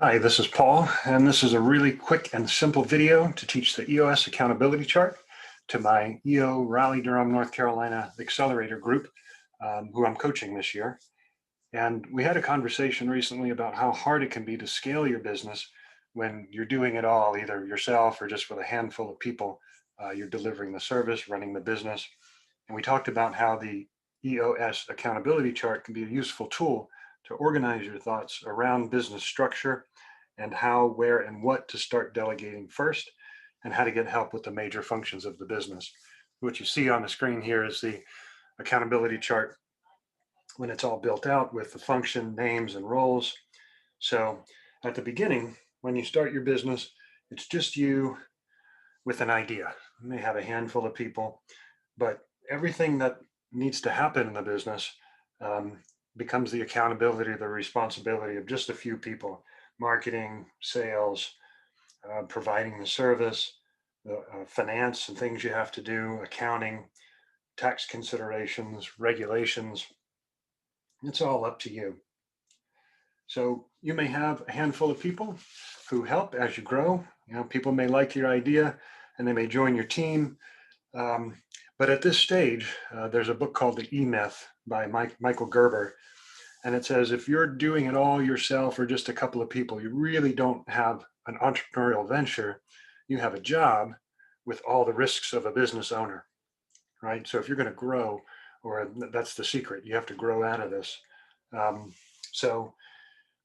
Hi, this is Paul, and this is a really quick and simple video to teach the EOS Accountability Chart to my EO Raleigh-Durham, North Carolina Accelerator group, who I'm coaching this year. And we had a conversation recently about how hard it can be to scale your business when you're doing it all, either yourself or just with a handful of people. You're delivering the service, running the business. And we talked about how the EOS Accountability Chart can be a useful tool to organize your thoughts around business structure and how, where, and what to start delegating first, and how to get help with the major functions of the business. What you see on the screen here is the accountability chart when it's all built out with the function names and roles. So at the beginning, when you start your business, it's just you with an idea. You may have a handful of people, but everything that needs to happen in the business um, becomes the accountability, the responsibility of just a few people: marketing, sales, providing the service, the finance and things you have to do, accounting, tax considerations, regulations. It's all up to you. So you may have a handful of people who help as you grow. People may like your idea and they may join your team. Um, but at this stage, there's a book called The E-Myth by Michael Gerber. And it says, if you're doing it all yourself or just a couple of people, you really don't have an entrepreneurial venture. You have a job with all the risks of a business owner, right? So if you're going to grow, or that's the secret, you have to grow out of this. Um, so,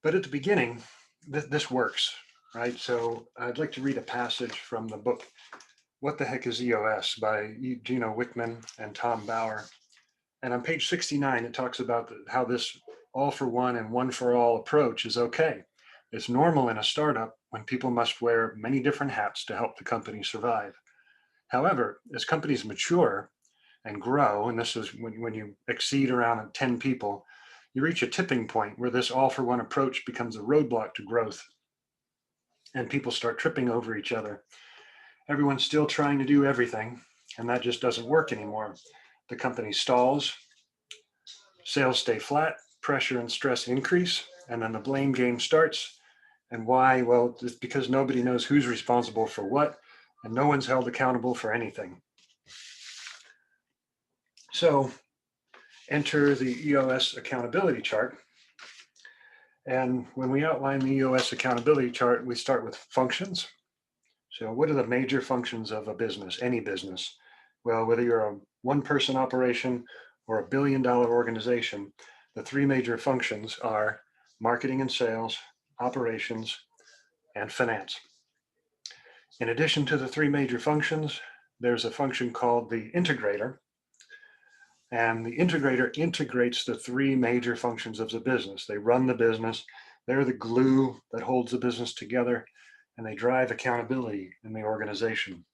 but at the beginning, this works, right? So I'd like to read a passage from the book, What the Heck is EOS by Gino Wickman and Tom Bauer. And on page 69, it talks about how this all for one and one for all approach is okay. It's normal in a startup when people must wear many different hats to help the company survive. However, as companies mature and grow, and this is when you exceed around 10 people, you reach a tipping point where this all for one approach becomes a roadblock to growth and people start tripping over each other. Everyone's still trying to do everything, and that just doesn't work anymore. The company stalls, sales stay flat, pressure and stress increase, and then the blame game starts. And why? Well, it's because nobody knows who's responsible for what, and no one's held accountable for anything. So enter the EOS Accountability Chart. And when we outline the EOS Accountability Chart, we start with functions. So what are the major functions of a business, any business? Well, whether you're a one-person operation or a billion-dollar organization, the three major functions are marketing and sales, operations, and finance. In addition to the three major functions, there's a function called the integrator. And the integrator integrates the three major functions of the business. They run the business, they're the glue that holds the business together, and they drive accountability in the organization.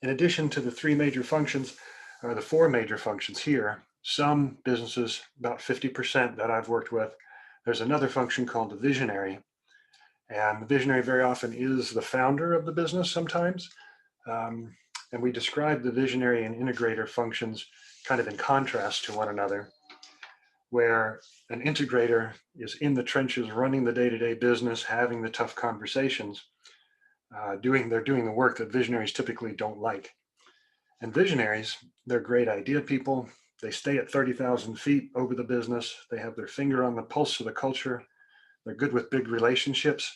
In addition to the three major functions, are the four major functions here. Some businesses, about 50% that I've worked with, there's another function called the visionary. And the visionary very often is the founder of the business sometimes. And we describe the visionary and integrator functions kind of in contrast to one another, where an integrator is in the trenches, running the day-to-day business, having the tough conversations, they're doing the work that visionaries typically don't like. And visionaries, they're great idea people. They stay at 30,000 feet over the business. They have their finger on the pulse of the culture. They're good with big relationships,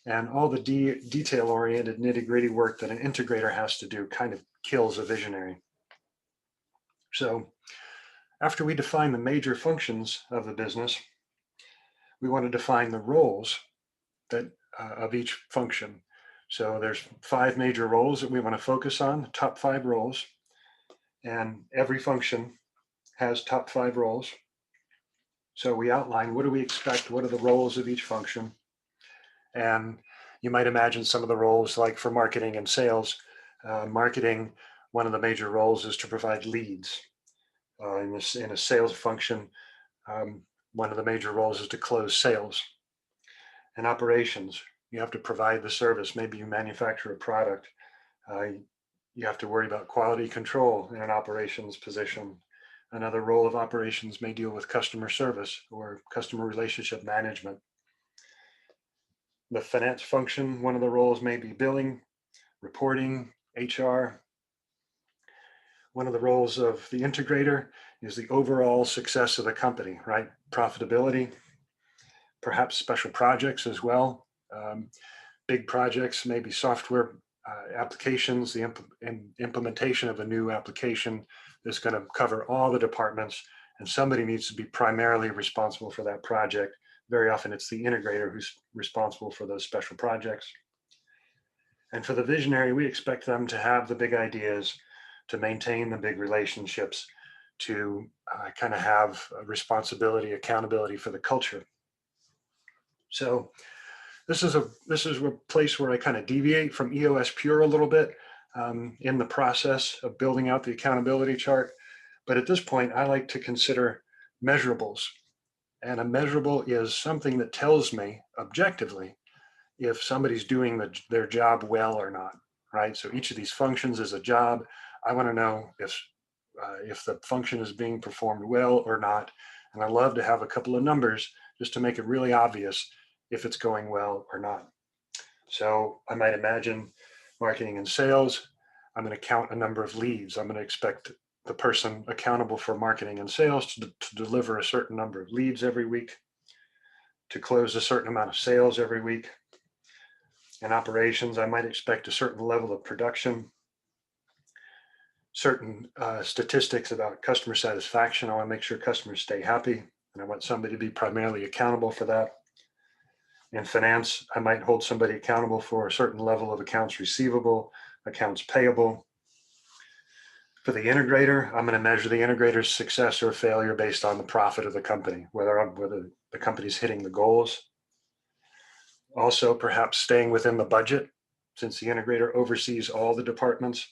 and all the detail-oriented nitty-gritty work that an integrator has to do kind of kills a visionary. So after we define the major functions of the business, we want to define the roles that of each function. So there's 5 major roles that we want to focus on, the top 5 roles, and every function has top 5 roles. So we outline, what do we expect? What are the roles of each function? And you might imagine some of the roles, like for marketing and sales. Marketing, one of the major roles is to provide leads. In a sales function, one of the major roles is to close sales. In operations, you have to provide the service. Maybe you manufacture a product. You have to worry about quality control in an operations position. Another role of operations may deal with customer service or customer relationship management. the finance function, one of the roles may be billing, reporting, HR. One of the roles of the integrator is the overall success of the company, right? Profitability, perhaps special projects as well. Big projects, maybe software applications, the implementation of a new application is going to cover all the departments, and somebody needs to be primarily responsible for that project. Very often it's the integrator who's responsible for those special projects. And for the visionary, we expect them to have the big ideas, to maintain the big relationships, to kind of have responsibility, accountability for the culture. So this is a place where I kind of deviate from EOS Pure a little bit in the process of building out the accountability chart. But at this point, I like to consider measurables. And a measurable is something that tells me objectively if somebody's doing their job well or not, right? So each of these functions is a job. I want to know if the function is being performed well or not. And I love to have a couple of numbers just to make it really obvious if it's going well or not. So I might imagine marketing and sales. I'm going to count a number of leads. I'm going to expect the person accountable for marketing and sales to deliver a certain number of leads every week, to close a certain amount of sales every week. In operations, I might expect a certain level of production, certain statistics about customer satisfaction. I want to make sure customers stay happy, and I want somebody to be primarily accountable for that. In finance, I might hold somebody accountable for a certain level of accounts receivable, accounts payable. For the integrator, I'm going to measure the integrator's success or failure based on the profit of the company, whether the company's hitting the goals. Also, perhaps staying within the budget, since the integrator oversees all the departments,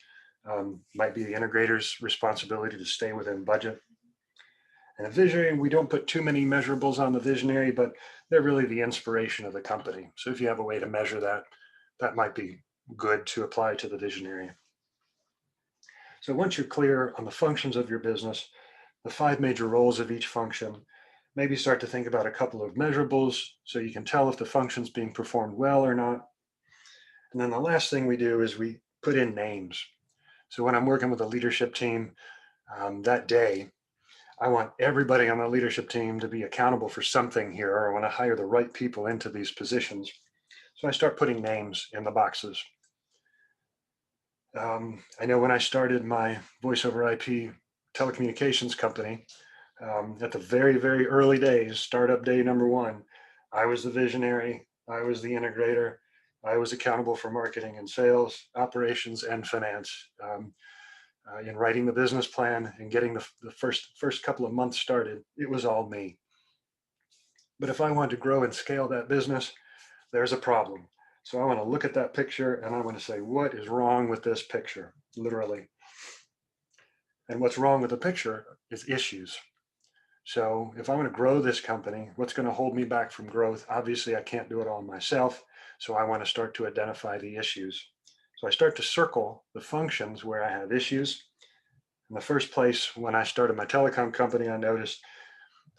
might be the integrator's responsibility to stay within budget. And a visionary, we don't put too many measurables on the visionary, but they're really the inspiration of the company. So if you have a way to measure that, that might be good to apply to the visionary. So once you're clear on the functions of your business, the 5 major roles of each function, maybe start to think about a couple of measurables so you can tell if the function's being performed well or not. And then the last thing we do is we put in names. So when I'm working with a leadership team that day, I want everybody on the leadership team to be accountable for something here. I want to hire the right people into these positions. So I start putting names in the boxes. I know when I started my voice over IP telecommunications company, at the very, very early days, startup day number 1, I was the visionary, I was the integrator, I was accountable for marketing and sales, operations and finance. In writing the business plan and getting the first couple of months started, it was all me. But if I want to grow and scale that business, there's a problem. So I want to look at that picture and I want to say, what is wrong with this picture, literally? And what's wrong with the picture is issues. So if I want to grow this company, what's going to hold me back from growth? Obviously, I can't do it all myself. So I want to start to identify the issues. So I start to circle the functions where I have issues. In the first place, when I started my telecom company, I noticed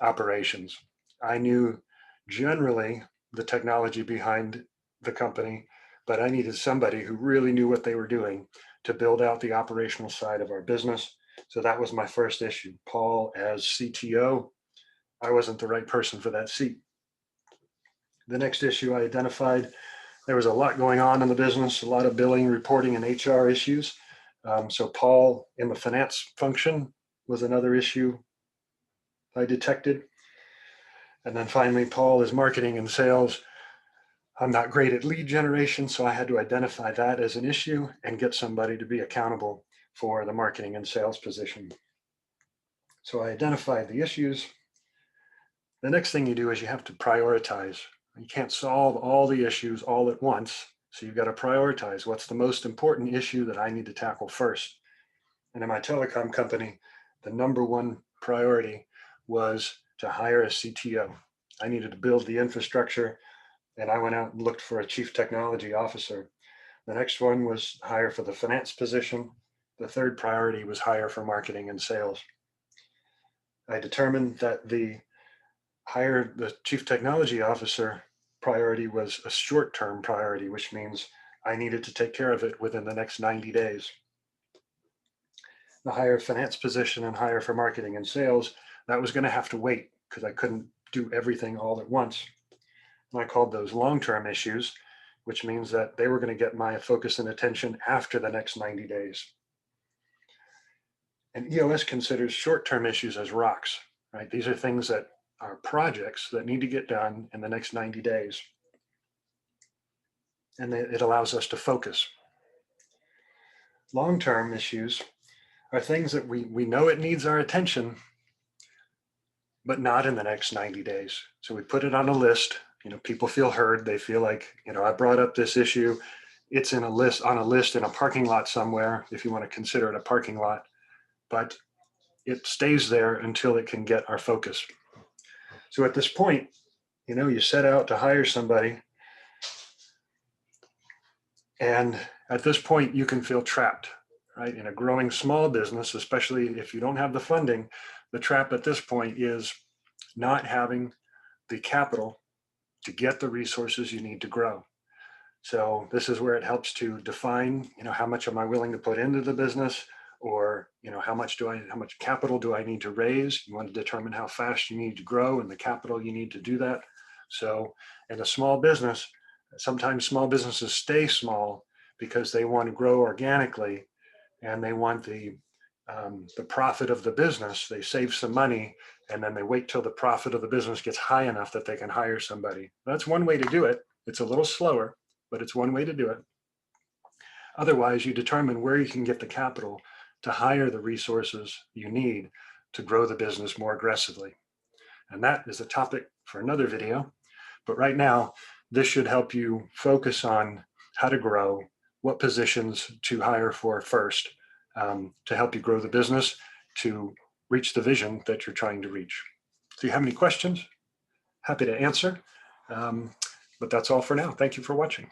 operations. I knew generally the technology behind the company, but I needed somebody who really knew what they were doing to build out the operational side of our business. So that was my first issue. Paul, as CTO, I wasn't the right person for that seat. The next issue I identified, there was a lot going on in the business, a lot of billing, reporting, and HR issues. So Paul in the finance function was another issue I detected. And then finally, Paul is marketing and sales. I'm not great at lead generation, so I had to identify that as an issue and get somebody to be accountable for the marketing and sales position. So I identified the issues. The next thing you do is you have to prioritize. You can't solve all the issues all at once. So you've got to prioritize what's the most important issue that I need to tackle first. And in my telecom company, the number 1 priority was to hire a CTO. I needed to build the infrastructure, and I went out and looked for a chief technology officer. The next one was hire for the finance position. The third priority was hire for marketing and sales. I determined that the chief technology officer priority was a short-term priority, which means I needed to take care of it within the next 90 days. The higher finance position and hire for marketing and sales, that was going to have to wait because I couldn't do everything all at once. And I called those long-term issues, which means that they were going to get my focus and attention after the next 90 days. And EOS considers short-term issues as rocks, right? These are things that are projects that need to get done in the next 90 days. And it allows us to focus. Long-term issues are things that we know it needs our attention, but not in the next 90 days. So we put it on a list. People feel heard. They feel like, I brought up this issue. It's on a list in a parking lot somewhere, if you want to consider it a parking lot, but it stays there until it can get our focus. So at this point, you set out to hire somebody, and at this point you can feel trapped, right? In a growing small business, especially if you don't have the funding, the trap at this point is not having the capital to get the resources you need to grow. So this is where it helps to define, how much am I willing to put into the business, or, how much capital do I need to raise? You want to determine how fast you need to grow and the capital you need to do that. So in a small business, sometimes small businesses stay small because they want to grow organically and they want the profit of the business. They save some money and then they wait till the profit of the business gets high enough that they can hire somebody. That's one way to do it. It's a little slower, but it's one way to do it. Otherwise, you determine where you can get the capital to hire the resources you need to grow the business more aggressively. And that is a topic for another video. But right now, this should help you focus on how to grow, what positions to hire for first, to help you grow the business to reach the vision that you're trying to reach. If you have any questions, happy to answer. But that's all for now. Thank you for watching.